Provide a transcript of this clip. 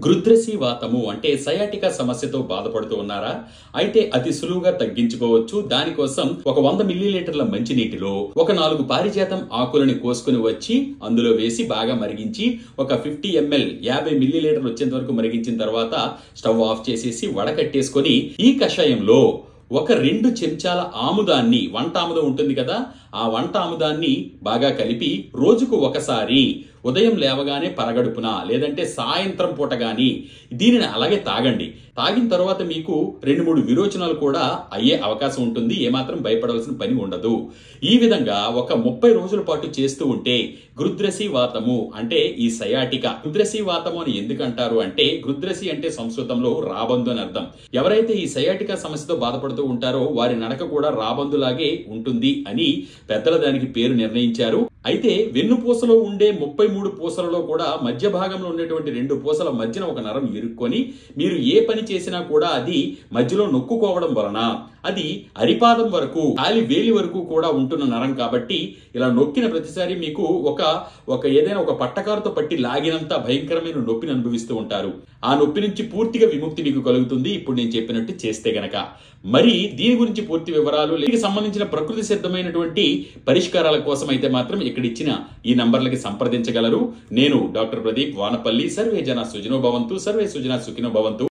గృద్రసి వాతము అంటే సయాటికా సమస్యతో బాధపడుతూ ఉన్నారా? అయితే అతి సులువుగా తగ్గించుకోవచ్చు. దానికోసం ఒక 100 మిల్లీలీటర్ల మంచినీటిలో ఒక 4 పారిజాతం ఆకులని కోసుకుని వచ్చి అందులో వేసి బాగా మరిగించి ఒక 50 ml 50 మిల్లీలీటర్లు వచ్చేంత వరకు మరిగించిన తర్వాత స్టవ్ ఆఫ్ చేసేసి వడకట్టేసుకొని ఈ కషాయంలో ఒక 2 చెంచాల ఆముదాన్ని, వంట ఆముదం ఉంటుంది కదా, ఆ వంట ఆముదాన్ని బాగా కలిపి రోజుకు ఒకసారి ఉదయం లేవగానే పరగడుపున లేదంటే సాయంత్రం పూట గాని దీనిని అలాగే తాగండి. తాగిన తర్వాత మీకు 2-3 విరోచనాలు కూడా అయ్యే అవకాశం ఉంటుంది. ఏమాత్రం భయపడాల్సిన పని ఉండదు. ఈ విధంగా ఒక 30 రోజుల పాటు చేస్తూ ఉంటే గృద్రసి వాతము అంటే ఈ సయాటికా, గృద్రసి వాతము అని ఎందుకు అంటారు అంటే గృద్రసి అంటే సంస్కృతంలో రాబందు అని అర్థం. ఎవరైతే ఈ సయాటికా సమస్యతో బాధపడుతూ ఉంటారో వారి నడక కూడా రాబందులాగే ఉంటుంది అని పెద్దలు దానికి పేరు నిర్ణయించారు. అయితే వెన్నుపూసలో ఉండే 33 పూసలలో కూడా మధ్య భాగంలో ఉండేటువంటి 2 పూసల మధ్యన ఒక నరం ఇరుక్కొని మీరు ఏ పని చేసినా కూడా అది మధ్యలో నొక్కుకోవడం వలన అది అరిపాదం వరకు, కాలి వేలి వరకు కూడా ఉంటున్న నరం కాబట్టి ఇలా నొక్కిన ప్రతిసారి మీకు ఏదైనా ఒక పట్టకారుతో పట్టి లాగినంత భయంకరమైన నొప్పిని అనుభవిస్తూ ఉంటారు. ఆ నొప్పి నుంచి పూర్తిగా విముక్తి మీకు కలుగుతుంది ఇప్పుడు నేను చెప్పినట్టు చేస్తే గనక. మరి దీని గురించి పూర్తి వివరాలు, దీనికి సంబంధించిన ప్రకృతి సిద్ధమైనటువంటి పరిష్కారాల కోసం అయితే మాత్రం ఇక్కడ ఇచ్చిన ఈ నంబర్లకి సంప్రదించగలరు. నేను డాక్టర్ ప్రదీప్ వానపల్లి. సర్వే జన సుఖినో భవంతు, సర్వే సుజనా సుఖినో భవంతు.